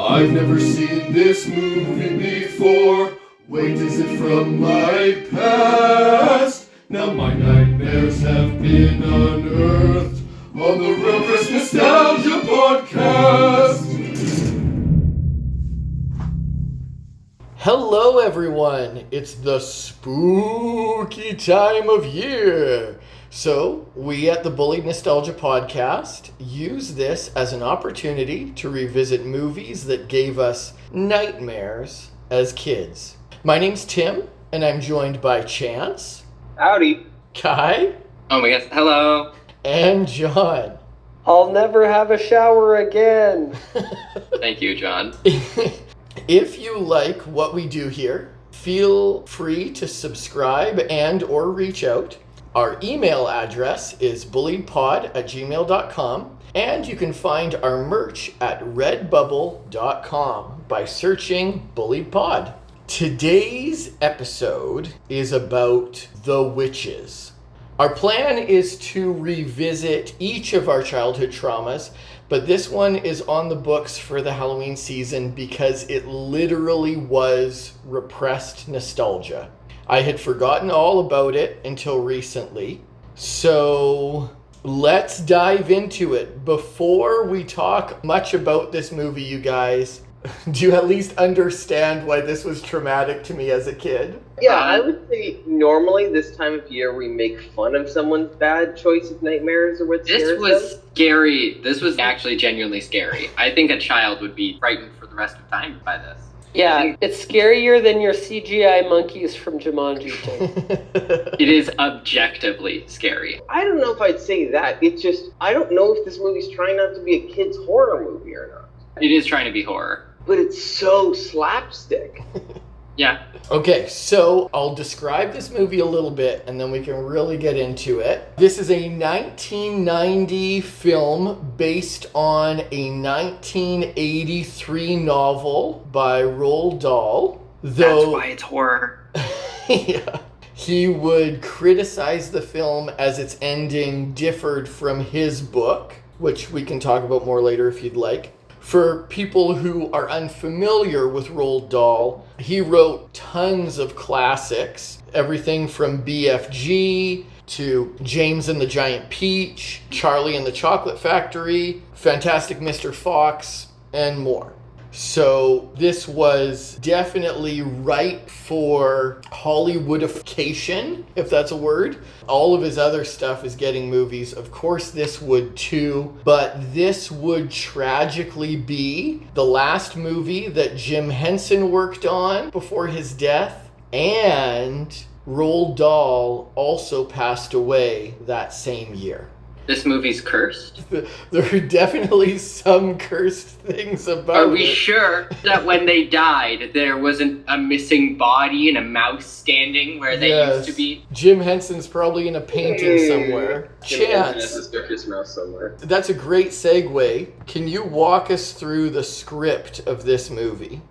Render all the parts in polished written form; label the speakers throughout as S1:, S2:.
S1: I've never seen this movie before. Wait, is it from my past? Now my nightmares have been unearthed on the Real Chris Nostalgia Podcast. Hello everyone, it's the spooky time of year. So, we at the Bullied Nostalgia Podcast use this as an opportunity to revisit movies that gave us nightmares as kids. My name's Tim, and I'm joined by Chance.
S2: Howdy.
S1: Kai.
S3: Oh my gosh, hello.
S1: And John.
S2: I'll never have a shower again.
S3: Thank you, John.
S1: If you like what we do here, feel free to subscribe and or reach out. Our email address is bulliedpod@gmail.com, and you can find our merch at redbubble.com by searching Bullied Pod. Today's episode is about the witches. Our plan is to revisit each of our childhood traumas, but this one is on the books for the Halloween season because it literally was repressed nostalgia. I had forgotten all about it until recently. So let's dive into it. Before we talk much about this movie, you guys, do you at least understand why this was traumatic to me as a kid?
S2: Yeah, I would say normally this time of year we make fun of someone's bad choice of nightmares or what scares them.
S3: This was scary. This was actually genuinely scary. I think a child would be frightened for the rest of time by this.
S4: Yeah, it's scarier than your CGI monkeys from Jumanji.
S3: It is objectively scary.
S2: I don't know if I'd say that. It's just, I don't know if this movie's trying not to be a kid's horror movie or not.
S3: It is trying to be horror.
S2: But it's so slapstick.
S3: Yeah.
S1: Okay, so I'll describe this movie a little bit and then we can really get into it. This is a 1990 film based on a 1983 novel by Roald Dahl.
S3: That's why it's horror.
S1: Yeah. He would criticize the film as its ending differed from his book, which we can talk about more later if you'd like. For people who are unfamiliar with Roald Dahl, he wrote tons of classics, everything from BFG to James and the Giant Peach, Charlie and the Chocolate Factory, Fantastic Mr. Fox, and more. So this was definitely ripe for Hollywoodification, if that's a word. All of his other stuff is getting movies. Of course, this would too. But this would tragically be the last movie that Jim Henson worked on before his death. And Roald Dahl also passed away that same year.
S3: This movie's cursed?
S1: There are definitely some cursed things about it.
S3: Are we sure that when they died, there wasn't a missing body and a mouse standing where they used to be?
S1: Jim Henson's probably in a painting somewhere.
S2: Jim Henson has a circus mouse somewhere.
S1: That's a great segue. Can you walk us through the script of this movie?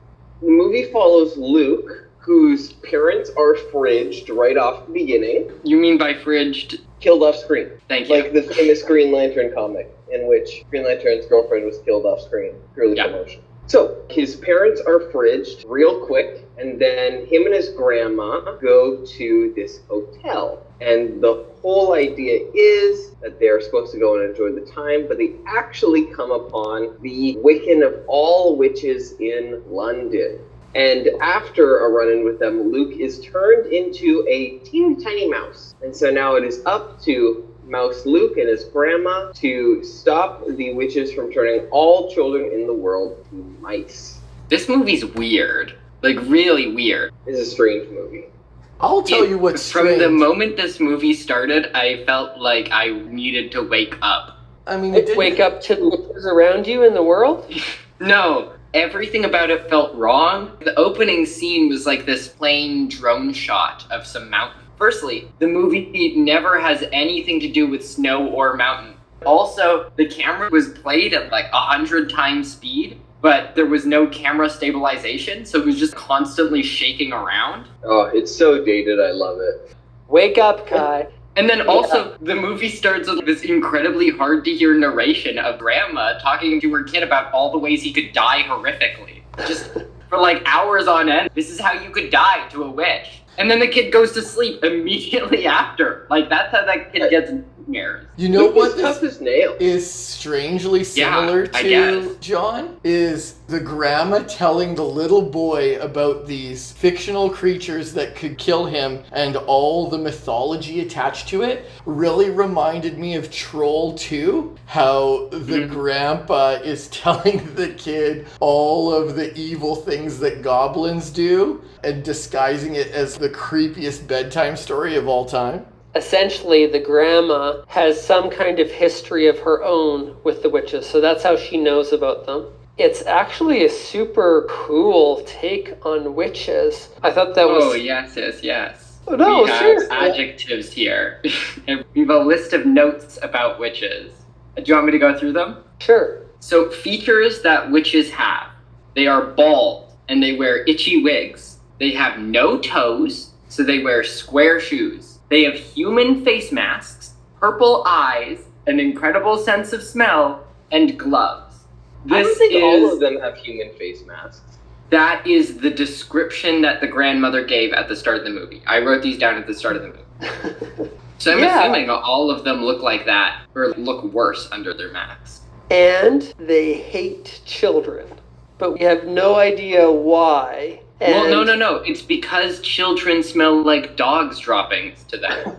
S2: The movie follows Luke, whose parents are fridged right off the beginning.
S3: You mean by fridged?
S2: Killed off screen.
S3: Thank you.
S2: Like the famous Green Lantern comic, in which Green Lantern's girlfriend was killed off screen, purely promotion. So, his parents are fridged real quick, and then him and his grandma go to this hotel. And the whole idea is that they're supposed to go and enjoy the time, but they actually come upon the Wiccan of all witches in London. And after a run-in with them, Luke is turned into a teeny tiny mouse. And so now it is up to Mouse Luke and his grandma to stop the witches from turning all children in the world to mice.
S3: This movie's weird. Like, really weird.
S2: It's a strange movie.
S1: I'll tell you what's strange.
S3: From the moment this movie started, I felt like I needed to wake up.
S1: I mean,
S4: Wake up to the witches around you in the world?
S3: No. Everything about it felt wrong. The opening scene was like this plain drone shot of some mountain. Firstly, the movie never has anything to do with snow or mountain. Also, the camera was played at like 100 times speed, but there was no camera stabilization, so it was just constantly shaking around.
S2: Oh, it's so dated, I love it.
S4: Wake up, Kai.
S3: And then also, the movie starts with this incredibly hard-to-hear narration of Grandma talking to her kid about all the ways he could die horrifically. Just for like hours on end. This is how you could die to a witch. And then the kid goes to sleep immediately after. Like, that's how that kid gets nightmares.
S1: You know what
S2: tough as nails.
S1: is strangely similar to, John? Is the grandma telling the little boy about these fictional creatures that could kill him and all the mythology attached to it really reminded me of Troll 2. How the grandpa is telling the kid all of the evil things that goblins do and disguising it as the creepiest bedtime story of all time.
S4: Essentially, the grandma has some kind of history of her own with the witches, so that's how she knows about them. It's actually a super cool take on witches. I thought that was...
S3: Oh, yes.
S4: Oh, no,
S3: we have
S4: seriously.
S3: adjectives here. And we have a list of notes about witches. Do you want me to go through them?
S4: Sure.
S3: So, features that witches have. They are bald, and they wear itchy wigs. They have no toes, so they wear square shoes. They have human face masks, purple eyes, an incredible sense of smell, and gloves.
S2: I don't think all of them have human face masks.
S3: That is the description that the grandmother gave at the start of the movie. I wrote these down at the start of the movie. So I'm assuming all of them look like that, or look worse under their masks.
S4: And they hate children, but we have no idea why. And...
S3: Well, no. It's because children smell like dogs droppings to them.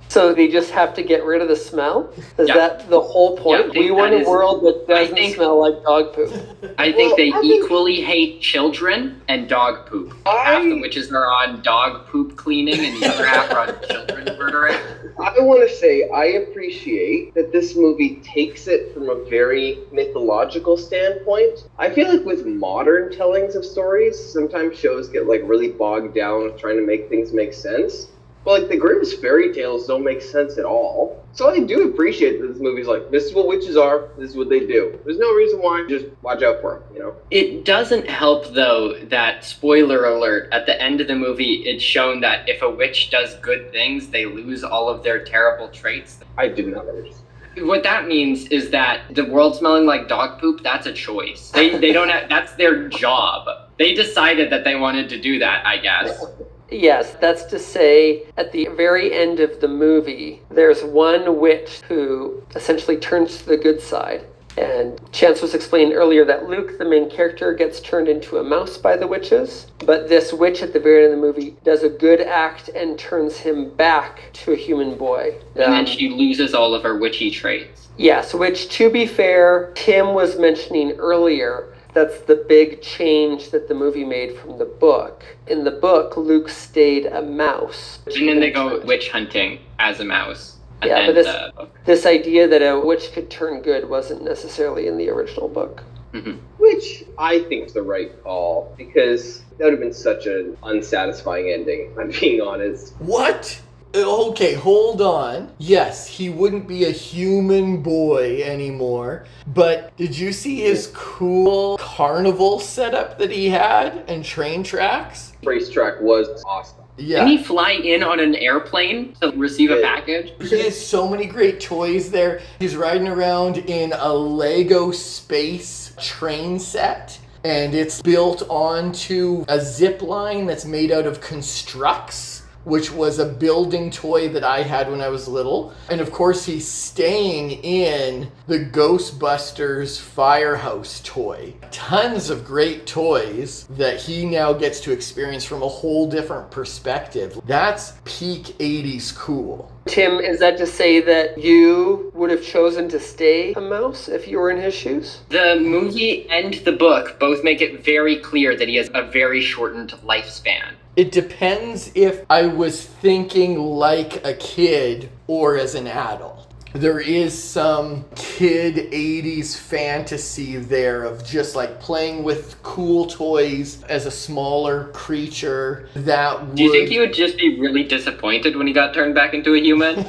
S4: So they just have to get rid of the smell? Is that the whole point?
S3: Yeah,
S4: we want a world that doesn't smell like dog poop.
S3: I think they equally hate children and dog poop. Half the witches are on dog poop cleaning and the other half are on children murdering.
S2: I want to say I appreciate that this movie takes it from a very mythological standpoint. I feel like with modern tellings of stories, sometimes shows get like really bogged down with trying to make things make sense. But like the Grimm's fairy tales don't make sense at all. So I do appreciate that this movie's like, this is what witches are, this is what they do. There's no reason why, just watch out for them, you know?
S3: It doesn't help, though, that, spoiler alert, at the end of the movie, it's shown that if a witch does good things, they lose all of their terrible traits.
S2: I did not understand.
S3: What that means is that the world smelling like dog poop, that's a choice. They don't have, that's their job. They decided that they wanted to do that, I guess.
S4: Yes, that's to say, at the very end of the movie, there's one witch who essentially turns to the good side. And Chance was explaining earlier that Luke, the main character, gets turned into a mouse by the witches. But this witch at the very end of the movie does a good act and turns him back to a human boy.
S3: And then she loses all of her witchy traits.
S4: Yes, which, to be fair, Tim was mentioning earlier. That's the big change that the movie made from the book. In the book, Luke stayed a mouse.
S3: And then they go witch hunting as a mouse.
S4: Yeah, but this idea that a witch could turn good wasn't necessarily in the original book.
S3: Mm-hmm.
S2: Which I think is the right call, because that would have been such an unsatisfying ending, I'm being honest.
S1: What? Okay, hold on. Yes, he wouldn't be a human boy anymore, but did you see his cool carnival setup that he had and train tracks?
S2: Racetrack was awesome.
S1: Yeah.
S3: Didn't he fly in on an airplane to receive a package?
S1: He has so many great toys there. He's riding around in a Lego space train set, and it's built onto a zip line that's made out of constructs, which was a building toy that I had when I was little. And of course, he's staying in the Ghostbusters firehouse toy. Tons of great toys that he now gets to experience from a whole different perspective. That's peak 80s cool.
S4: Tim, is that to say that you would have chosen to stay a mouse if you were in his shoes?
S3: The movie and the book both make it very clear that he has a very shortened lifespan.
S1: It depends if I was thinking like a kid or as an adult. There is some kid 80s fantasy there of just like playing with cool toys as a smaller creature that would...
S3: Do you think he would just be really disappointed when he got turned back into a human?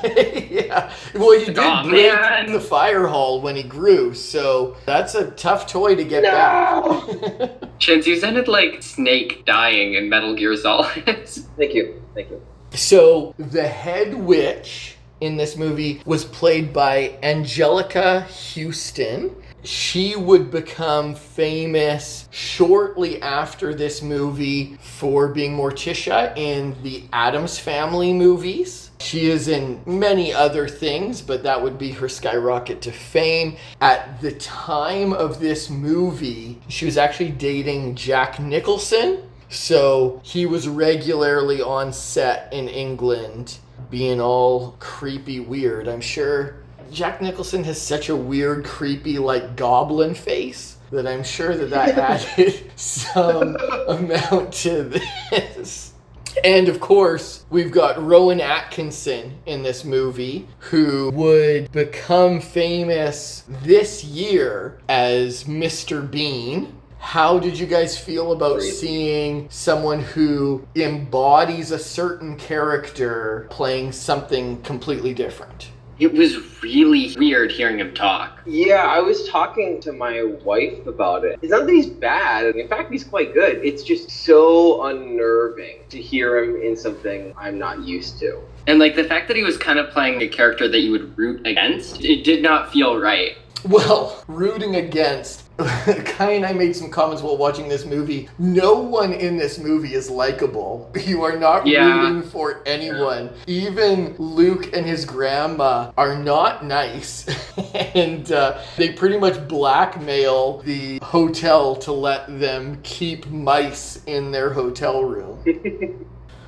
S1: Yeah. Well, he did break the fire hall when he grew, so that's a tough toy to get back.
S3: Chance, you sounded like Snake dying in Metal Gear Solid.
S2: Thank you.
S1: So the head witch in this movie was played by Angelica Houston. She would become famous shortly after this movie for being Morticia in the Addams Family movies. She is in many other things, but that would be her skyrocket to fame. At the time of this movie, she was actually dating Jack Nicholson. So he was regularly on set in England, being all creepy weird. I'm sure Jack Nicholson has such a weird, creepy, like goblin face that I'm sure that added some amount to this. And of course, we've got Rowan Atkinson in this movie, who would become famous this year as Mr. Bean. How did you guys feel about seeing someone who embodies a certain character playing something completely different?
S3: It was really weird hearing him talk.
S2: Yeah, I was talking to my wife about it. It's not that he's bad. In fact, he's quite good. It's just so unnerving to hear him in something I'm not used to.
S3: And like the fact that he was kind of playing a character that you would root against, it did not feel right.
S1: Well, rooting against, Kai and I made some comments while watching this movie. No one in this movie is likable. You are not rooting for anyone. Even Luke and his grandma are not nice. And they pretty much blackmail the hotel to let them keep mice in their hotel room.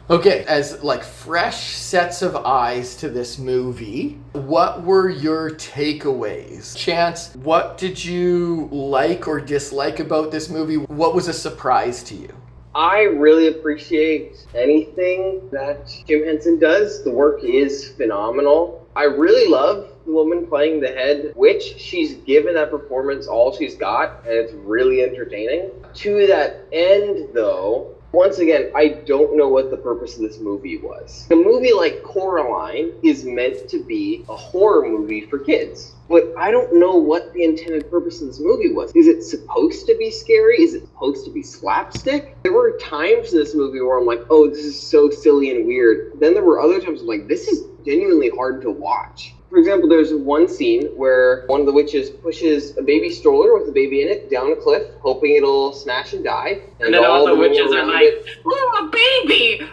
S1: Okay, as like fresh sets of eyes to this movie, what were your takeaways? Chance, what did you like or dislike about this movie? What was a surprise to you?
S2: I really appreciate anything that Jim Henson does. The work is phenomenal. I really love the woman playing the head witch. She's given that performance all she's got, and it's really entertaining. To that end, though, once again, I don't know what the purpose of this movie was. A movie like Coraline is meant to be a horror movie for kids, but I don't know what the intended purpose of this movie was. Is it supposed to be scary? Is it supposed to be slapstick? There were times in this movie where I'm like, oh, this is so silly and weird. Then there were other times I'm like, this is genuinely hard to watch. For example, there's one scene where one of the witches pushes a baby stroller with a baby in it down a cliff, hoping it'll smash and die.
S3: And then all the witches are like, oh, a baby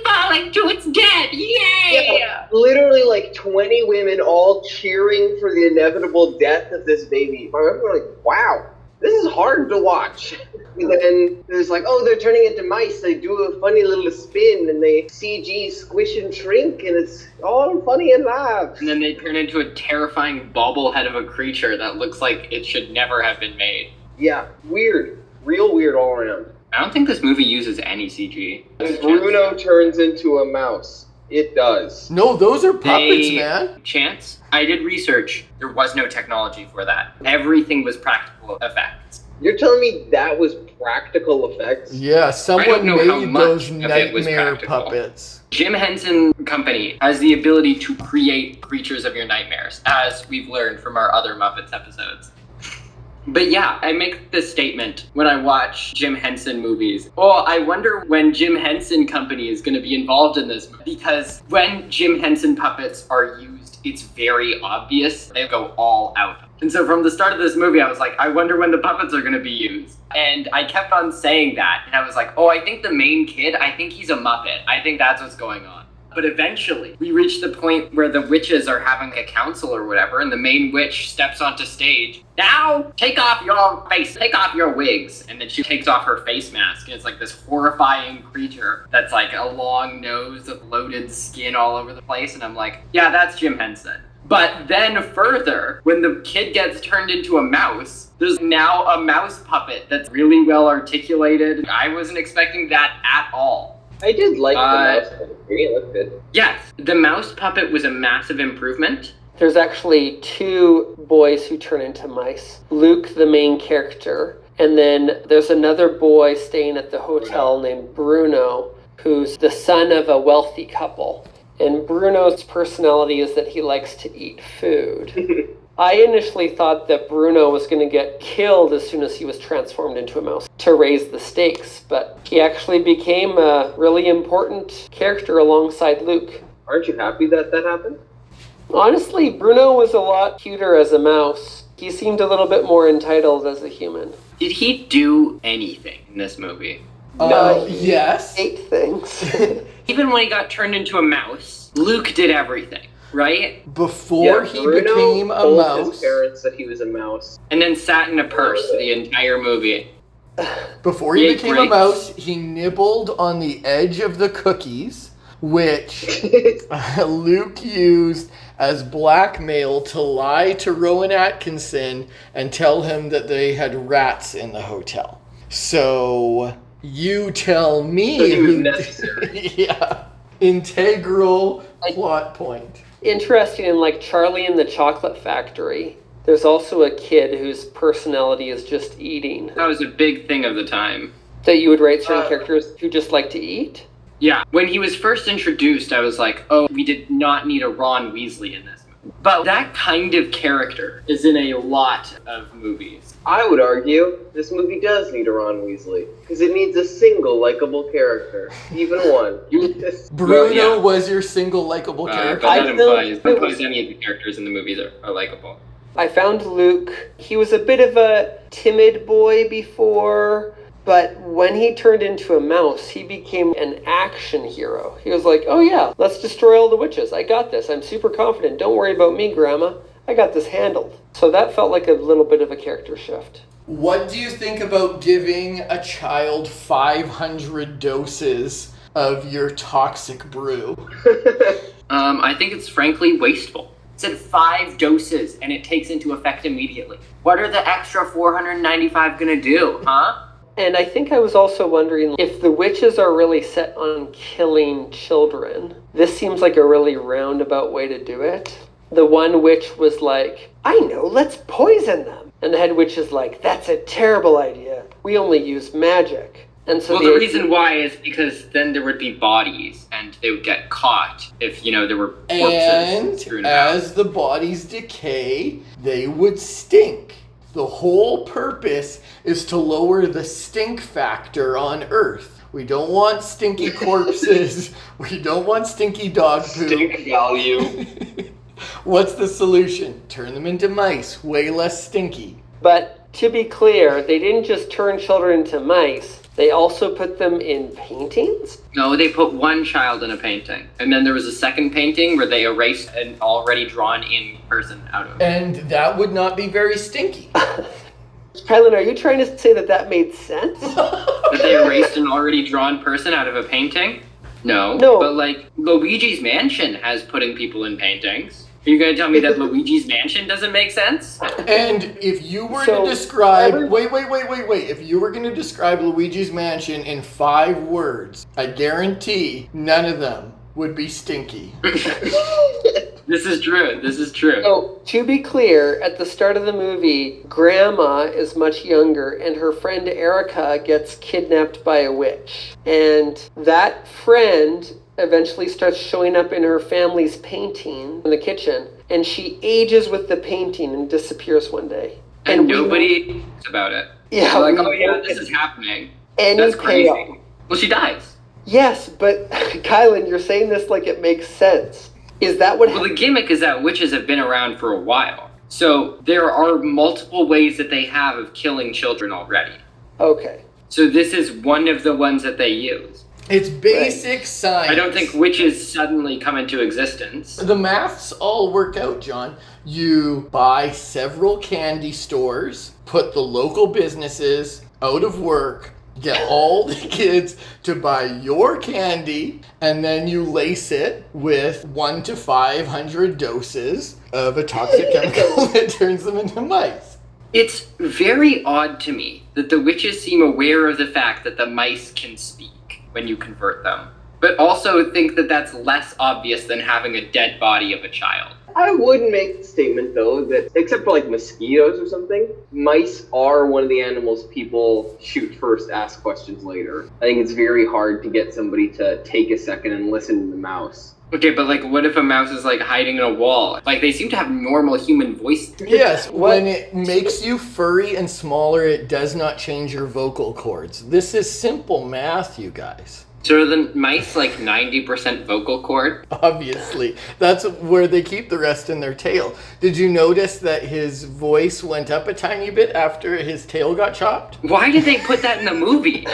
S3: falling to its death, yay!
S2: Yeah, literally like 20 women all cheering for the inevitable death of this baby. I remember like, wow, this is hard to watch. And then there's like, oh, they're turning into mice. They do a funny little spin and they CG squish and shrink and it's all funny and laugh.
S3: And then they turn into a terrifying bobblehead of a creature that looks like it should never have been made.
S2: Yeah, weird. Real weird all around.
S3: I don't think this movie uses any CG.
S2: And Bruno turns into a mouse. It does.
S1: No, those are puppets, man.
S3: Chance, I did research. There was no technology for that. Everything was practical effects.
S2: You're telling me that was practical effects?
S1: Yeah, someone made those nightmare
S3: practical.
S1: puppets.
S3: Jim Henson Company has the ability to create creatures of your nightmares, as we've learned from our other Muppets episodes. But yeah, I make this statement when I watch Jim Henson movies. Oh, I wonder when Jim Henson Company is going to be involved in this. Because when Jim Henson puppets are used, it's very obvious. They go all out. And so from the start of this movie, I was like, I wonder when the puppets are going to be used. And I kept on saying that. And I was like, oh, I think the main kid, I think he's a Muppet. I think that's what's going on. But eventually, we reach the point where the witches are having a council or whatever, and the main witch steps onto stage. Now, take off your wigs. And then she takes off her face mask, and it's like this horrifying creature that's like a long nose with bloated skin all over the place. And I'm like, yeah, that's Jim Henson. But then further, when the kid gets turned into a mouse, there's now a mouse puppet that's really well articulated. I wasn't expecting that at all.
S2: I did like the mouse puppet. It looked good.
S3: Yes, the mouse puppet was a massive improvement.
S4: There's actually two boys who turn into mice. Luke, the main character, and then there's another boy staying at the hotel named Bruno, who's the son of a wealthy couple. And Bruno's personality is that he likes to eat food. I initially thought that Bruno was going to get killed as soon as he was transformed into a mouse to raise the stakes, but he actually became a really important character alongside Luke.
S2: Aren't you happy that that happened?
S4: Honestly, Bruno was a lot cuter as a mouse. He seemed a little bit more entitled as a human.
S3: Did he do anything in this movie?
S4: No.
S1: Yes.
S4: 8 things.
S3: Even when he got turned into a mouse, Luke did everything, right?
S1: Before he became a
S2: told
S1: mouse.
S2: his parents that he was a mouse.
S3: And then sat in a purse the entire movie.
S1: Before he
S3: Yeah,
S1: became a
S3: great.
S1: mouse, he nibbled on the edge of the cookies, which Luke used as blackmail to lie to Rowan Atkinson and tell him that they had rats in the hotel. So you tell me.
S2: So he was
S1: who-
S2: necessary.
S1: Yeah. Integral plot point.
S4: Interesting, in like Charlie and the Chocolate Factory, there's also a kid whose personality is just eating.
S3: That was a big thing of the time.
S4: That you would write certain characters who just like to eat?
S3: Yeah, when he was first introduced, I was like, oh, we did not need a Ron Weasley in this movie. But that kind of character is in a lot of movies.
S2: I would argue this movie does need a Ron Weasley, because it needs a single likable character, even one.
S1: Bruno
S3: yeah.
S1: was your single likable
S3: But
S1: character.
S3: that
S4: I
S3: implies
S4: feel-
S3: any of the characters in the movies are likable.
S4: I found Luke, he was a bit of a timid boy before, but when he turned into a mouse, he became an action hero. He was like, oh yeah, let's destroy all the witches. I got this. I'm super confident. Don't worry about me, Grandma. I got this handled. So that felt like a little bit of a character shift.
S1: What do you think about giving a child 500 doses of your toxic brew?
S3: I think it's frankly wasteful. It said 5 doses and it takes into effect immediately. What are the extra 495 gonna do, huh?
S4: And I think I was also wondering if the witches are really set on killing children. This seems like a really roundabout way to do it. The one witch was like, I know, let's poison them. And the head witch is like, that's a terrible idea. We only use magic. And so
S3: Well, the reason why is because then there would be bodies and they would get caught if, there were corpses
S1: And
S3: strewn about.
S1: as the bodies decay, they would stink. The whole purpose is to lower the stink factor on Earth. We don't want stinky corpses. We don't want stinky dog poop.
S2: Stink value.
S1: What's the solution? Turn them into mice, way less stinky.
S4: But to be clear, they didn't just turn children into mice. They also put them in paintings?
S3: No, they put one child in a painting. And then there was a second painting where they erased an already drawn in person out of it.
S1: And that would not be very stinky.
S4: Kylan, are you trying to say that made sense?
S3: That they erased an already drawn person out of a painting? No.
S4: No.
S3: But Luigi's Mansion has putting people in paintings. Are you going to tell me that Luigi's Mansion doesn't make sense?
S1: And if you were
S4: So,
S1: to describe...
S4: every-
S1: Wait. If you were going to describe Luigi's Mansion in 5 words, I guarantee none of them would be stinky.
S3: This is true.
S4: So, to be clear, at the start of the movie, Grandma is much younger and her friend Erica gets kidnapped by a witch. And that friend eventually starts showing up in her family's painting in the kitchen, and she ages with the painting and disappears one day.
S3: And
S4: we-
S3: nobody talks about it.
S4: Yeah,
S3: They're like,
S4: we
S3: oh yeah,
S4: don't
S3: this
S4: get
S3: is happening.
S4: any
S3: That's crazy.
S4: payoff.
S3: Well, she dies.
S4: Yes, but Kylan, you're saying this like it makes sense. Is that what
S3: Well,
S4: happened?
S3: the gimmick is that witches have been around for a while. So there are multiple ways that they have of killing children already.
S4: Okay.
S3: So this is one of the ones that they use.
S1: It's basic science.
S3: I don't think witches suddenly come into existence.
S1: The maths all work out, John. You buy several candy stores, put the local businesses out of work, get all the kids to buy your candy, and then you lace it with 1 to 500 doses of a toxic chemical that turns them into mice.
S3: It's very odd to me that the witches seem aware of the fact that the mice can speak when you convert them, but also think that that's less obvious than having a dead body of a child.
S2: I would make the statement, though, that except for mosquitoes or something, mice are one of the animals people shoot first, ask questions later. I think it's very hard to get somebody to take a second and listen to the mouse.
S3: Okay, but like, what if a mouse is like hiding in a wall? Like, they seem to have normal human voice.
S1: Yes, when it makes you furry and smaller, it does not change your vocal cords. This is simple math, you guys.
S3: So are the mice like 90% vocal cord?
S1: Obviously. That's where they keep the rest in their tail. Did you notice that his voice went up a tiny bit after his tail got chopped?
S3: Why did they put that in the movie?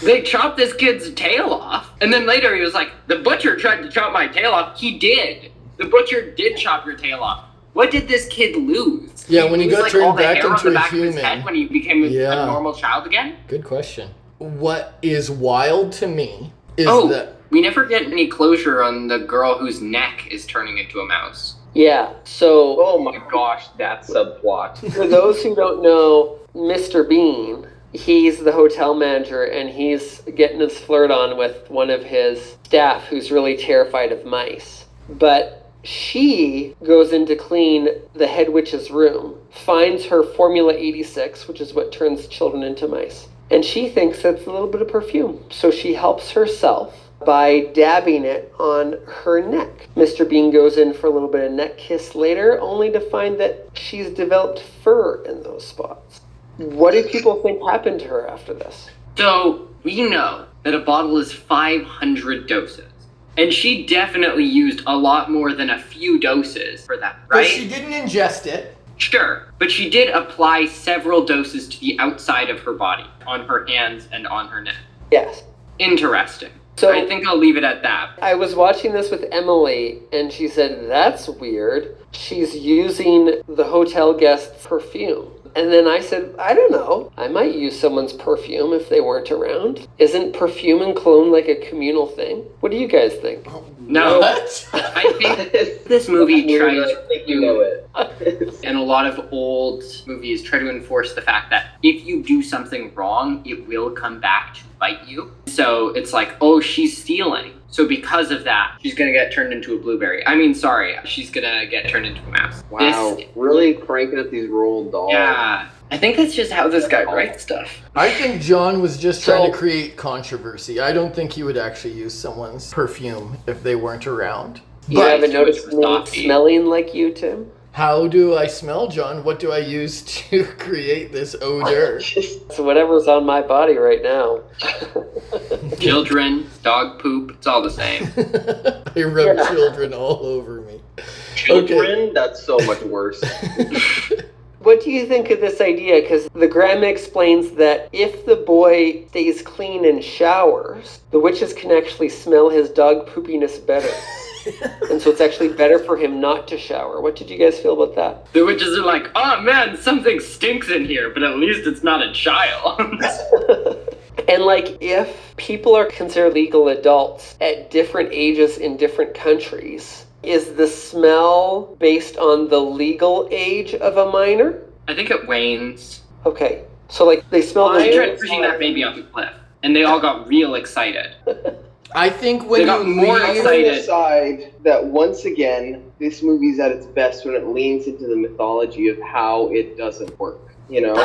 S3: They chopped this kid's tail off, and then later he was like, the butcher tried to chop my tail off. He did. The butcher did chop your tail off. What did this kid lose?
S1: Yeah, when he got turned
S3: all the
S1: back
S3: hair on
S1: into
S3: the
S1: a
S3: back of his
S1: human.
S3: head when he became a normal child again?
S1: Good question. What is wild to me is that...
S3: we never get any closure on the girl whose neck is turning into a mouse.
S4: Yeah, so...
S2: Oh my gosh, that subplot.
S4: For those who don't know, Mr. Bean, he's the hotel manager, and he's getting his flirt on with one of his staff who's really terrified of mice. But she goes in to clean the head witch's room, finds her Formula 86, which is what turns children into mice. And she thinks that's a little bit of perfume. So she helps herself by dabbing it on her neck. Mr. Bean goes in for a little bit of neck kiss later, only to find that she's developed fur in those spots. What do people think happened to her after this?
S3: So, we know that a bottle is 500 doses. And she definitely used a lot more than a few doses for that, right?
S1: But she didn't ingest it.
S3: Sure, but she did apply several doses to the outside of her body, on her hands and on her neck.
S4: Yes.
S3: Interesting.
S4: So
S3: I think I'll leave it at that.
S4: I was watching this with Emily, and she said, that's weird. She's using the hotel guest's perfume. And then I said, I don't know. I might use someone's perfume if they weren't around. Isn't perfume and cologne like a communal thing? What do you guys think?
S3: No.
S1: What?
S3: I think this movie tries
S2: I think you know it.
S3: and a lot of old movies try to enforce the fact that if you do something wrong, it will come back to bite you. So it's like, oh, she's stealing. So because of that, she's going to get turned into a blueberry. She's going to get turned into a mouse.
S2: Wow, really cranking up these Roald Dahl.
S3: Yeah. I think that's just how this guy writes stuff.
S1: I think John was just trying to create controversy. I don't think he would actually use someone's perfume if they weren't around.
S4: You
S1: But
S4: haven't noticed me smelling like you, Tim?
S1: how do I smell, John? What do I use to create this odor?
S4: It's whatever's on my body right now.
S3: Children, dog poop, it's all the same.
S1: I rub children all over me.
S2: Children? That's so much worse.
S4: What do you think of this idea? Because the grandma explains that if the boy stays clean and showers, the witches can actually smell his dog poopiness better. And so it's actually better for him not to shower. What did you guys feel about that?
S3: The witches are like, oh man, something stinks in here, but at least it's not a child.
S4: And like, if people are considered legal adults at different ages in different countries, is the smell based on the legal age of a minor?
S3: I think it wanes.
S4: Okay. So like, they smell
S3: They
S4: the...
S3: tried pushing that baby off the cliff, and they all got real excited.
S1: I think when
S3: They got more
S1: leave-
S3: excited.
S2: Aside that once again, this movie's at its best when it leans into the mythology of how it doesn't work. You know,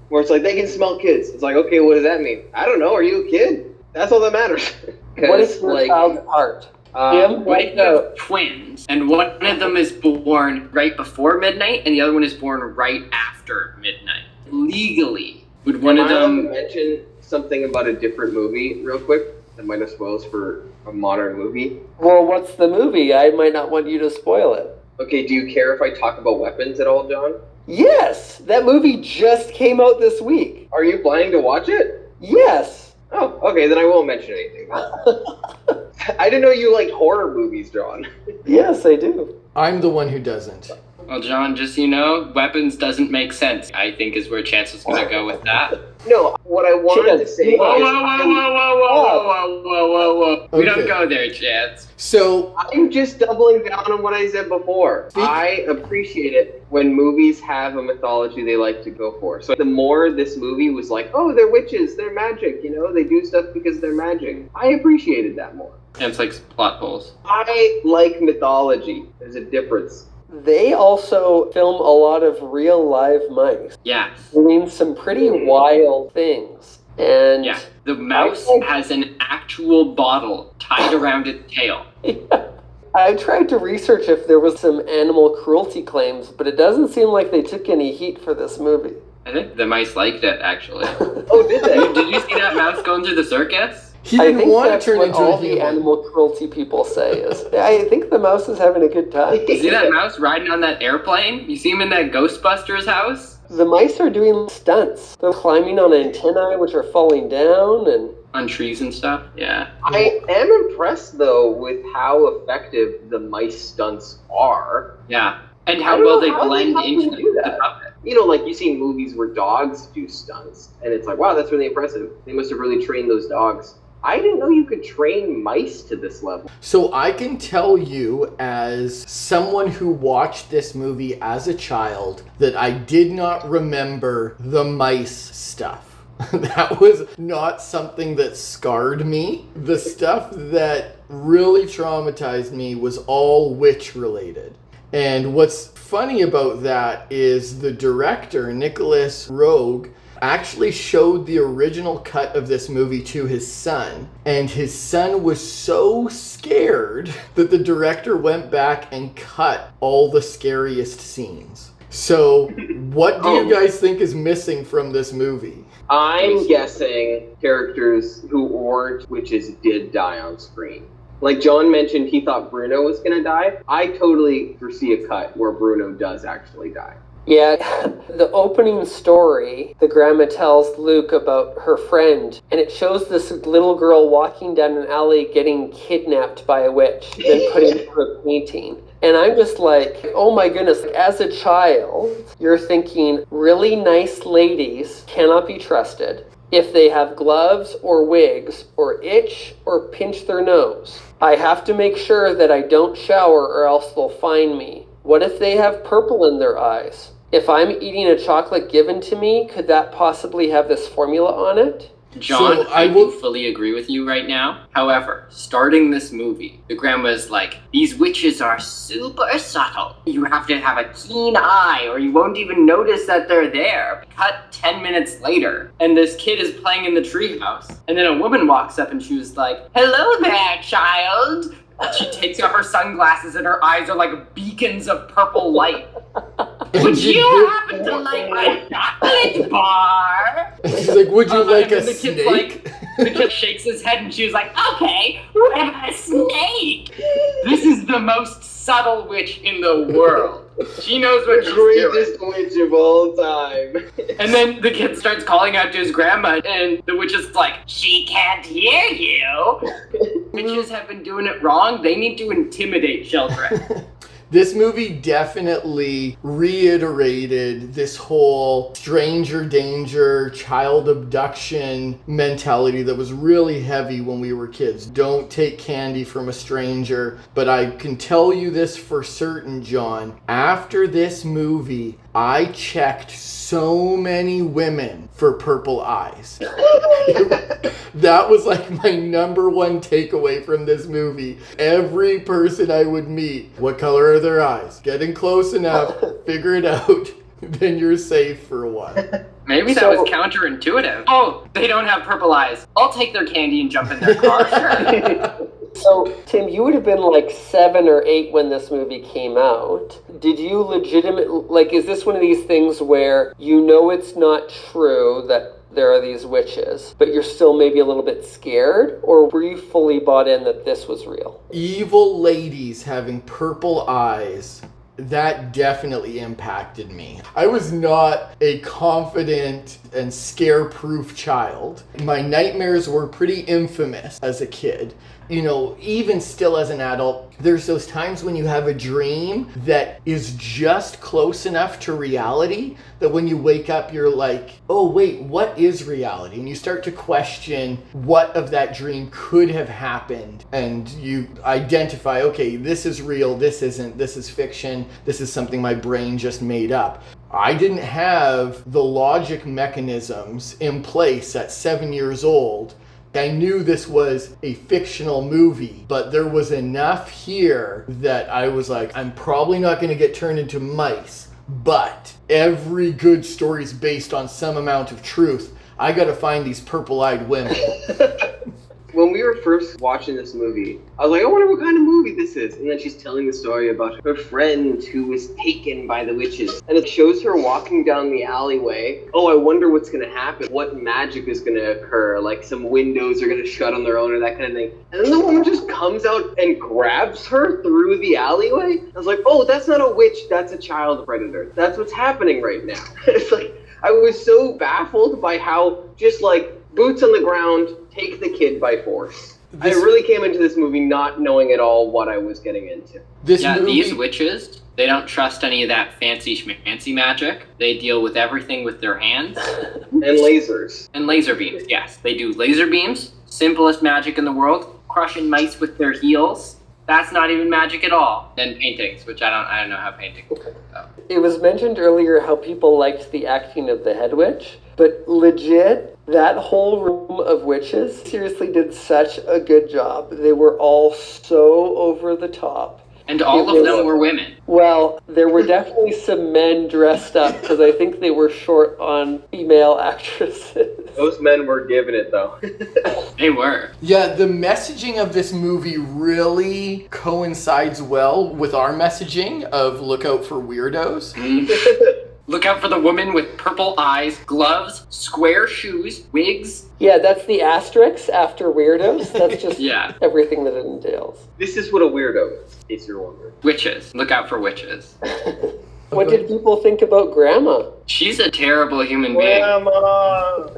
S2: where it's like they can smell kids. It's like, okay, what does that mean? I don't know. Are you a kid? That's all that matters.
S4: What is your child's heart? Jim,
S3: What if you have twins, and one of them is born right before midnight, and the other one is born right after midnight? Legally, would one of them...
S2: mention something about a different movie real quick that might have spoils for a modern movie?
S4: Well, what's the movie? I might not want you to spoil it.
S2: Okay, do you care if I talk about weapons at all, John?
S4: Yes! That movie just came out this week.
S2: Are you planning to watch it?
S4: Yes!
S2: Oh, okay, then I won't mention anything. I didn't know you liked horror movies, John.
S4: Yes, I do.
S1: I'm the one who doesn't.
S3: Well, John, just so you know, weapons doesn't make sense, I think is where Chance was going to go with that.
S2: No, what I wanted to say
S3: Whoa,
S2: is...
S3: whoa, whoa, whoa, whoa, whoa, whoa, whoa, whoa. We
S1: Okay.
S3: don't go there, Chance.
S1: So,
S2: I'm just doubling down on what I said before. I appreciate it when movies have a mythology they like to go for. So the more this movie was like, oh, they're witches, they're magic, you know, they do stuff because they're magic. I appreciated that more.
S3: Chance likes plot holes.
S2: I like mythology. There's a difference.
S4: They also film a lot of real live mice,
S3: Yeah.
S4: doing some pretty wild things. And
S3: Yeah. The mouse
S4: I like-
S3: has an actual bottle tied tied around its tail.
S4: Yeah. I tried to research if there was some animal cruelty claims, but it doesn't seem like they took any heat for this movie.
S3: I think the mice liked it, actually.
S2: Oh, did they?
S3: Did you see that mouse going through the circus?
S1: He
S4: I
S1: didn't
S4: think
S1: want
S4: that's
S1: to turn
S4: what
S1: into
S4: all
S1: a
S4: the
S1: human.
S4: animal cruelty people say is, I think the mouse is having a good time.
S3: You see that mouse riding on that airplane? You see him in that Ghostbusters house?
S4: The mice are doing stunts. They're climbing on antennae, which are falling down, and
S3: On trees and stuff? Yeah.
S2: I am impressed, though, with how effective the mice stunts are.
S3: Yeah. And
S2: I
S3: how
S2: don't
S3: well
S2: know
S3: they
S2: how they
S3: blend
S2: happen
S3: into
S2: to do
S3: the
S2: that.
S3: puppet.
S2: You know, like you see movies where dogs do stunts, and it's like, wow, that's really impressive. They must have really trained those dogs. I didn't know you could train mice to this level.
S1: So I can tell you, as someone who watched this movie as a child, that I did not remember the mice stuff. That was not something that scarred me. The stuff that really traumatized me was all witch related. And what's funny about that is the director, Nicholas Roeg, actually showed the original cut of this movie to his son, and his son was so scared that the director went back and cut all the scariest scenes. So what do you guys think is missing from this movie?
S2: I'm guessing characters who weren't witches did die on screen. Like John mentioned, he thought Bruno was going to die. I totally foresee a cut where Bruno does actually die.
S4: yeah, the opening story, the grandma tells Luke about her friend, and it shows this little girl walking down an alley getting kidnapped by a witch, then put into a painting. And I'm just like, oh my goodness, as a child, you're thinking really nice ladies cannot be trusted. If they have gloves or wigs or itch or pinch their nose, I have to make sure that I don't shower or else they'll find me. What if they have purple in their eyes? If I'm eating a chocolate given to me, could that possibly have this formula on it?
S3: John,
S1: So
S3: I
S1: I will-
S3: do fully agree with you right now. However, starting this movie, the grandma's like, these witches are super subtle. You have to have a keen eye or you won't even notice that they're there. Cut 10 minutes later, and this kid is playing in the treehouse. And then a woman walks up and she was like, hello there, child. She takes off her sunglasses and her eyes are like beacons of purple light. Would you happen to like my chocolate bar?
S1: She's like, would you like
S3: And
S1: a
S3: then the kid's
S1: snake?
S3: the kid shakes his head and she was like, okay, what about a snake? This is the most subtle witch in the world. She knows what she's doing.
S2: Greatest witch of all time.
S3: And then the kid starts calling out to his grandma, and the witch is like, she can't hear you. Witches have been doing it wrong. They need to intimidate children.
S1: This movie definitely reiterated this whole stranger danger, child abduction mentality that was really heavy when we were kids. Don't take candy from a stranger. But I can tell you this for certain, John. After this movie, I checked so many women for purple eyes. That was like my number one takeaway from this movie. Every person I would meet, what color are their eyes? Getting close enough, figure it out, then you're safe for a while.
S3: Maybe that was counterintuitive. Oh, they don't have purple eyes. I'll take their candy and jump in their car. Sure.
S4: So, Tim, you would have been like 7 or 8 when this movie came out. Did you is this one of these things where you know it's not true that there are these witches, but you're still maybe a little bit scared? Or were you fully bought in that this was real?
S1: Evil ladies having purple eyes, that definitely impacted me. I was not a confident and scare-proof child. My nightmares were pretty infamous as a kid. You know, even still as an adult, there's those times when you have a dream that is just close enough to reality that when you wake up, you're like, oh, wait, what is reality? And you start to question what of that dream could have happened. And you identify, okay, this is real, this isn't, this is fiction, this is something my brain just made up. I didn't have the logic mechanisms in place at 7 years old. I knew this was a fictional movie, but there was enough here that I was like, I'm probably not going to get turned into mice, but every good story is based on some amount of truth. I got to find these purple-eyed women.
S2: When we were first watching this movie, I was like, I wonder what kind of movie this is. And then she's telling the story about her friend who was taken by the witches. And it shows her walking down the alleyway. Oh, I wonder what's going to happen. What magic is going to occur. Like some windows are going to shut on their own or that kind of thing. And then the woman just comes out and grabs her through the alleyway. I was like, oh, that's not a witch. That's a child predator. That's what's happening right now. It's like, I was so baffled by how just like boots on the ground, take the kid by force. I really came into this movie not knowing at all what I was getting into.
S3: These witches, they don't trust any of that fancy schmancy magic. They deal with everything with their hands.
S2: And lasers.
S3: And laser beams, yes. They do laser beams, simplest magic in the world, crushing mice with their heels. That's not even magic at all. And paintings, which I don't know how paintings work. So.
S4: It was mentioned earlier how people liked the acting of the head witch, but legit, that whole room of witches seriously did such a good job. They were all so over the top.
S3: And all of them were women.
S4: Well, there were definitely some men dressed up because I think they were short on female actresses.
S2: Those men were giving it, though.
S3: They were.
S1: Yeah, the messaging of this movie really coincides well with our messaging of look out for weirdos.
S3: Look out for the woman with purple eyes, gloves, square shoes, wigs.
S4: Yeah, that's the asterisk after weirdos. That's just everything that it entails.
S2: This is what a weirdo is, in case you're wondering.
S3: Witches. Look out for witches.
S4: What did people think about Grandma?
S3: She's a terrible human being.
S2: Grandma!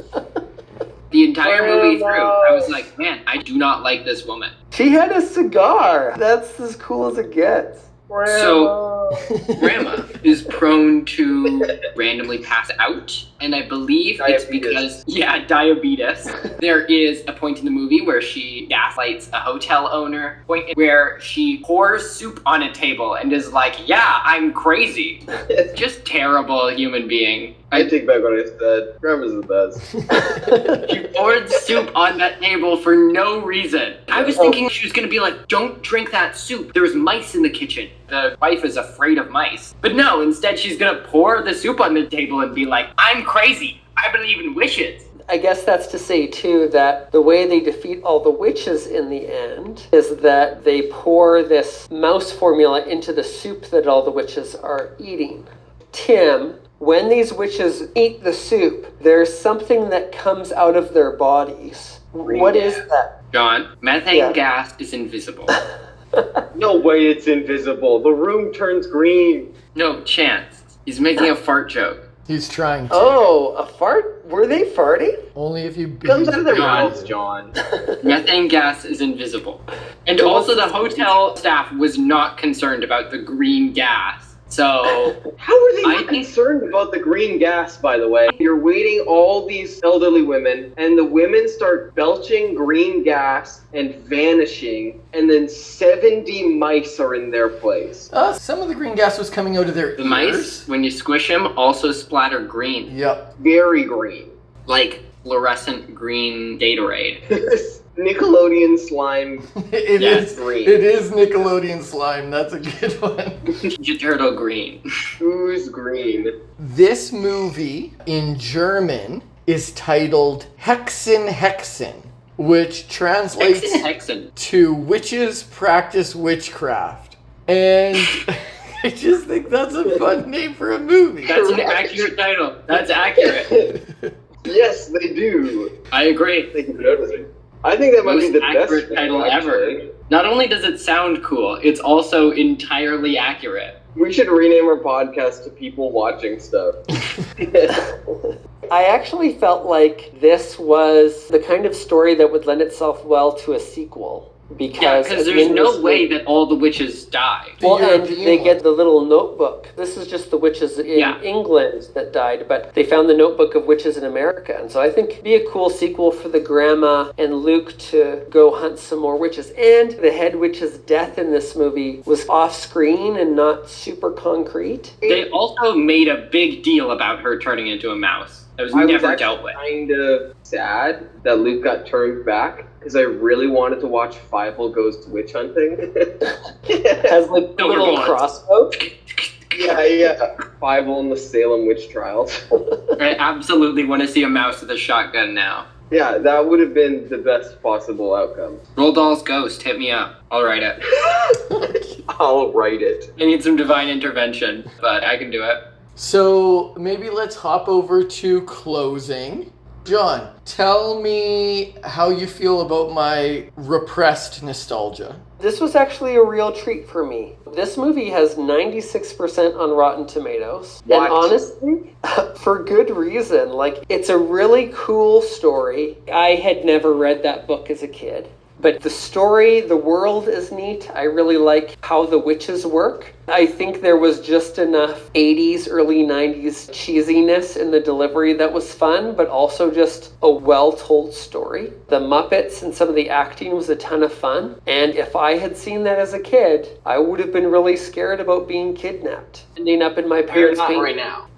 S3: The entire movie through, I was like, man, I do not like this woman.
S4: She had a cigar. That's as cool as it gets.
S3: So, Grandma is prone to randomly pass out, and I believe it's because, diabetes. There is a point in the movie where she gaslights a hotel owner, where she pours soup on a table and is like, yeah, I'm crazy. Just terrible human being.
S2: I take back what I said. Grandma's the best.
S3: She poured soup on that table for no reason. I was thinking she was going to be like, don't drink that soup. There's mice in the kitchen. The wife is afraid of mice. But no, instead she's going to pour the soup on the table and be like, I'm crazy. I believe in wishes.
S4: I guess that's to say, too, that the way they defeat all the witches in the end is that they pour this mouse formula into the soup that all the witches are eating. Tim, when these witches eat the soup, there's something that comes out of their bodies. What is that?
S3: John, methane gas is invisible.
S2: No way it's invisible. The room turns green.
S3: No chance. He's making a fart joke.
S1: He's trying to.
S4: Oh, a fart? Were they farting?
S1: Only if you...
S2: Comes out of their mouths, John.
S3: Methane gas is invisible. And also the hotel staff was not concerned about the green gas. So,
S2: how are they not concerned about the green gas, by the way? You're waiting all these elderly women, and the women start belching green gas and vanishing, and then 70 mice are in their place.
S1: Some of the green gas was coming out of their ears.
S3: The mice, when you squish them, also splatter green.
S1: Yep.
S2: Very green.
S3: Like fluorescent green Gatorade.
S2: Nickelodeon slime.
S1: It is
S2: green.
S1: It is Nickelodeon slime. That's a good one.
S3: Ninja Turtle green.
S2: Who's green?
S1: This movie in German is titled Hexen, which translates
S3: Hexen.
S1: to Witches Practice Witchcraft. And I just think that's a fun name for a movie.
S3: That's an accurate title. That's accurate.
S2: Yes, they do.
S3: I agree.
S2: Thank you for noticing. I think that might be the best
S3: accurate title ever. Not only does it sound cool, it's also entirely accurate.
S2: We should rename our podcast to People Watching Stuff.
S4: I actually felt like this was the kind of story that would lend itself well to a sequel. Because
S3: there's no way that all the witches died.
S4: Well, and they get the little notebook. This is just the witches in England that died, but they found the notebook of witches in America. And so I think it'd be a cool sequel for the grandma and Luke to go hunt some more witches. And the head witch's death in this movie was off screen and not super concrete.
S3: They also made a big deal about her turning into a mouse. That was never dealt with.
S2: Kind of sad that Luke got turned back because I really wanted to watch Fievel Goes to Witch Hunting.
S4: Has like a little crossbow.
S2: Yeah. Fievel and the Salem Witch Trials.
S3: I absolutely want to see a mouse with a shotgun now.
S2: Yeah, that would have been the best possible outcome.
S3: Roald Dahl's Ghost, hit me up. I'll write it.
S2: I'll write it.
S3: I need some divine intervention, but I can do it.
S1: So maybe let's hop over to closing. John, tell me how you feel about my repressed nostalgia.
S4: This was actually a real treat for me. This movie has 96% on Rotten Tomatoes.
S2: What?
S4: And honestly, for good reason. Like, it's a really cool story. I had never read that book as a kid. But the story, the world is neat. I really like how the witches work. I think there was just enough 80s, early 90s cheesiness in the delivery that was fun, but also just a well-told story. The Muppets and some of the acting was a ton of fun. And if I had seen that as a kid, I would have been really scared about being kidnapped. Ending up in my parents'
S2: You're not right now.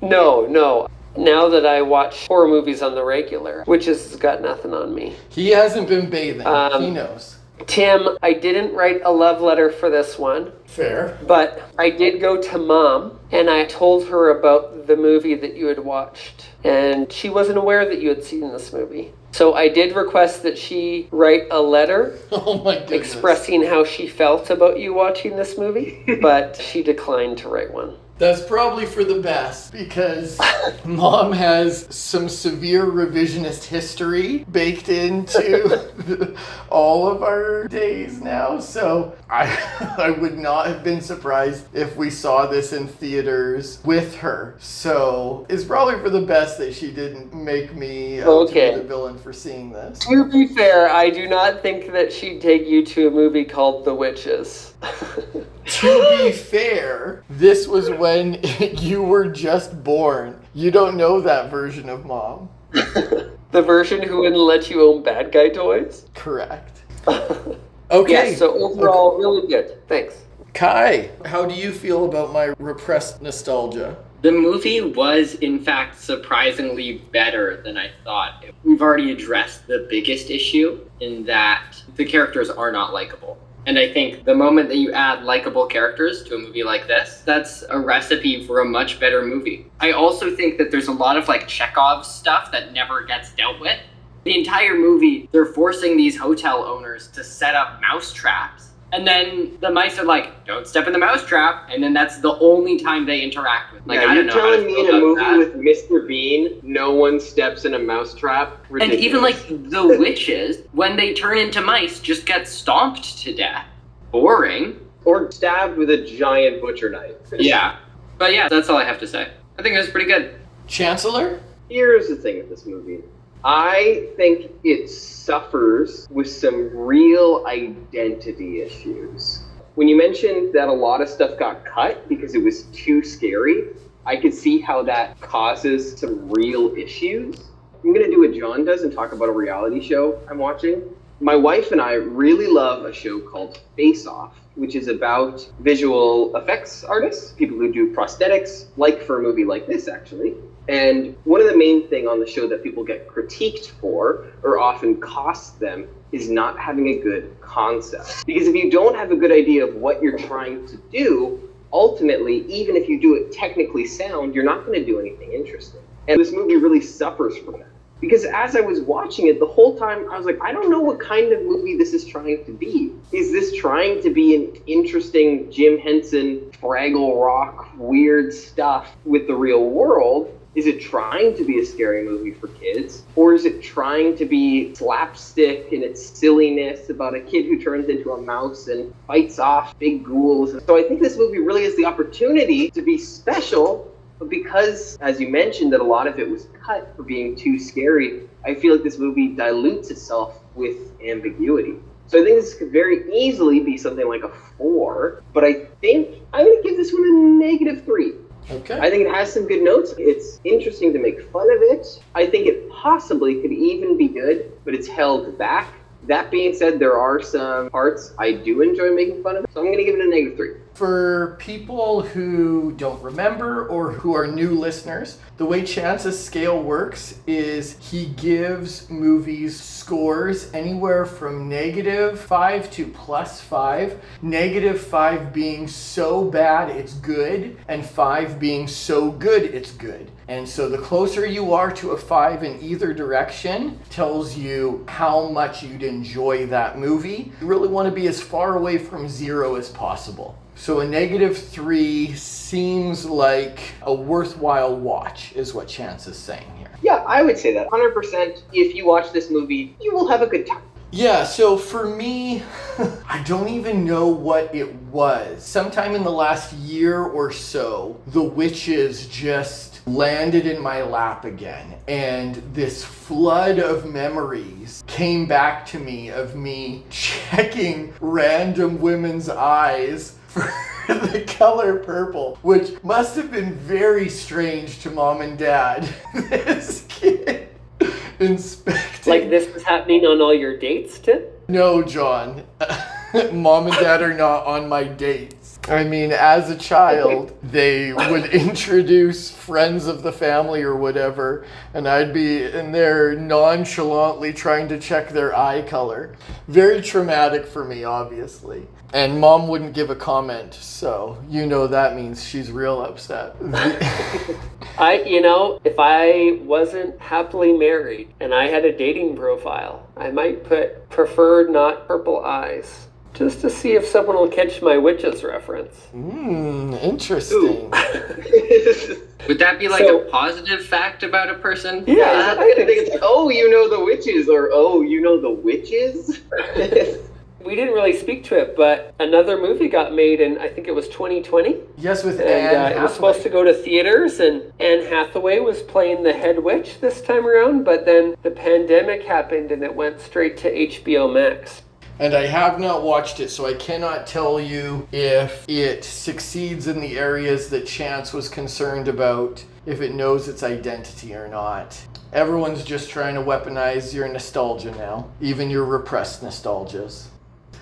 S4: No. Now that I watch horror movies on the regular, witches has got nothing on me.
S1: He hasn't been bathing. He knows.
S4: Tim, I didn't write a love letter for this one.
S1: Fair.
S4: But I did go to Mom, and I told her about the movie that you had watched. And she wasn't aware that you had seen this movie. So I did request that she write a letter
S1: Oh my goodness.
S4: expressing how she felt about you watching this movie, but she declined to write one.
S1: That's probably for the best because Mom has some severe revisionist history baked into all of our days now. So I would not have been surprised if we saw this in theaters with her. So it's probably for the best that she didn't make me to be the villain for seeing this.
S4: To be fair, I do not think that she'd take you to a movie called The Witches.
S1: To be fair, this was when you were just born. You don't know that version of Mom.
S4: The version who wouldn't let you own bad guy toys?
S1: Correct. Okay.
S4: Yeah, so overall, really good. Thanks.
S1: Kai, how do you feel about my repressed nostalgia?
S3: The movie was, in fact, surprisingly better than I thought. We've already addressed the biggest issue in that the characters are not likable. And I think the moment that you add likable characters to a movie like this, that's a recipe for a much better movie. I also think that there's a lot of Chekhov stuff that never gets dealt with. The entire movie, they're forcing these hotel owners to set up mouse traps. And then the mice are like, don't step in the mousetrap. And then that's the only time they interact with.
S2: I don't know. You're telling me in a movie with Mr. Bean, no one steps in a mousetrap?
S3: And even the witches, when they turn into mice, just get stomped to death. Boring.
S2: Or stabbed with a giant butcher knife.
S3: Yeah. But yeah, that's all I have to say. I think it was pretty good.
S1: Chancellor?
S2: Here's the thing with this movie. I think it suffers with some real identity issues. When you mentioned that a lot of stuff got cut because it was too scary, I could see how that causes some real issues. I'm going to do what John does and talk about a reality show I'm watching. My wife and I really love a show called Face Off, which is about visual effects artists, people who do prosthetics, like for a movie like this, actually. And one of the main thing on the show that people get critiqued for, or often costs them, is not having a good concept. Because if you don't have a good idea of what you're trying to do, ultimately, even if you do it technically sound, you're not going to do anything interesting. And this movie really suffers from that. Because as I was watching it, the whole time, I was like, I don't know what kind of movie this is trying to be. Is this trying to be an interesting Jim Henson, Fraggle Rock, weird stuff with the real world? Is it trying to be a scary movie for kids? Or is it trying to be slapstick in its silliness about a kid who turns into a mouse and fights off big ghouls? So I think this movie really has the opportunity to be special, but because, as you mentioned, that a lot of it was cut for being too scary, I feel like this movie dilutes itself with ambiguity. So I think this could very easily be something like a 4, but I think I'm going to give this one a -3.
S1: Okay.
S2: I think it has some good notes. It's interesting to make fun of it. I think it possibly could even be good, but it's held back. That being said, there are some parts I do enjoy making fun of, so I'm going to give it a -3.
S1: For people who don't remember or who are new listeners, the way Chance's scale works is he gives movies scores anywhere from -5 to +5. -5 being so bad it's good, and 5 being so good it's good. And so the closer you are to a 5 in either direction tells you how much you'd enjoy that movie. You really want to be as far away from 0 as possible. So a -3 seems like a worthwhile watch, is what Chance is saying here.
S2: Yeah, I would say that. 100%, if you watch this movie, you will have a good time.
S1: Yeah, so for me, I don't even know what it was. Sometime in the last year or so, The Witches just landed in my lap again. And this flood of memories came back to me of me checking random women's eyes for the color purple, which must have been very strange to Mom and Dad. This kid inspecting.
S4: Like this is happening on all your dates, Tim?
S1: No, John. Mom and Dad are not on my dates. I mean, as a child, they would introduce friends of the family or whatever, and I'd be in there nonchalantly trying to check their eye color. Very traumatic for me, obviously. And Mom wouldn't give a comment, so you know that means she's real upset.
S4: If I wasn't happily married and I had a dating profile, I might put preferred not purple eyes. Just to see if someone will catch my witches reference.
S1: Interesting.
S3: Would that be like a positive fact about a person?
S4: Yeah.
S2: I think it's, oh, you know the witches, or oh, you know the witches?
S4: We didn't really speak to it, but another movie got made in, I think it was 2020.
S1: Yes, with
S4: And
S1: Anne Hathaway.
S4: it was supposed to go to theaters, and Anne Hathaway was playing the head witch this time around, but then the pandemic happened and it went straight to HBO Max.
S1: And I have not watched it, so I cannot tell you if it succeeds in the areas that Chance was concerned about, if it knows its identity or not. Everyone's just trying to weaponize your nostalgia now, even your repressed nostalgias.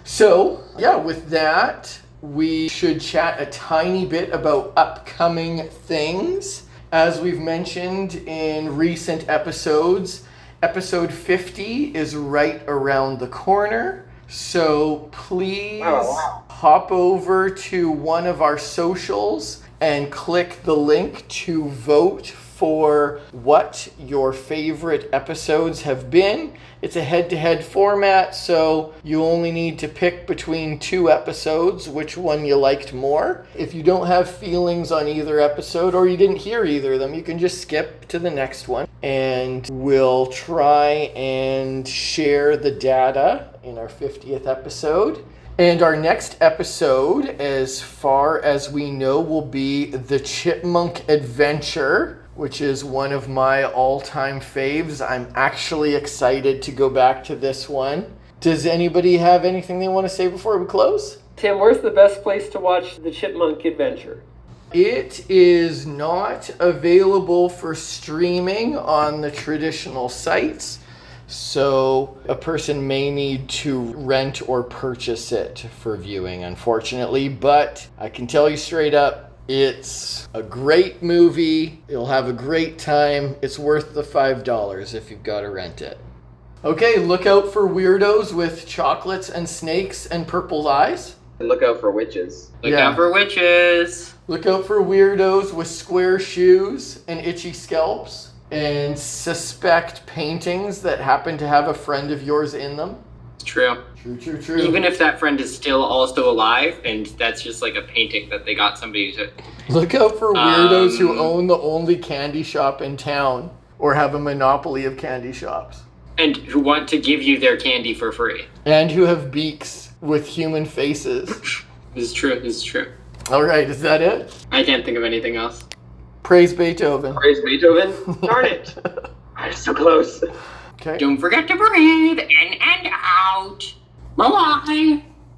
S1: So, yeah, with that, we should chat a tiny bit about upcoming things. As we've mentioned in recent episodes, episode 50 is right around the corner. So please hop over to one of our socials and click the link to vote for what your favorite episodes have been. It's a head-to-head format, so you only need to pick between 2 episodes which one you liked more. If you don't have feelings on either episode or you didn't hear either of them, you can just skip to the next one, and we'll try and share the data in our 50th episode. And our next episode, as far as we know, will be The Chipmunk Adventure, which is one of my all-time faves. I'm actually excited to go back to this one. Does anybody have anything they want to say before we close?
S4: Tim, where's the best place to watch The Chipmunk Adventure?
S1: It is not available for streaming on the traditional sites, so a person may need to rent or purchase it for viewing, unfortunately. But I can tell you straight up, it's a great movie. You'll have a great time. It's worth the $5 if you've got to rent it. Okay, look out for weirdos with chocolates and snakes and purple eyes.
S2: Look out for witches.
S3: Look out for witches.
S1: Look out for weirdos with square shoes and itchy scalps. And suspect paintings that happen to have a friend of yours in them.
S3: It's true.
S1: True.
S3: Even if that friend is still also alive, and that's just like a painting that they got somebody to...
S1: Look out for weirdos who own the only candy shop in town or have a monopoly of candy shops.
S3: And who want to give you their candy for free.
S1: And who have beaks with human faces.
S3: This is true.
S1: All right, is that it?
S3: I can't think of anything else.
S1: Praise Beethoven.
S2: Praise Beethoven? Darn it. I was so close.
S1: Okay.
S3: Don't forget to breathe in and out. Bye-bye.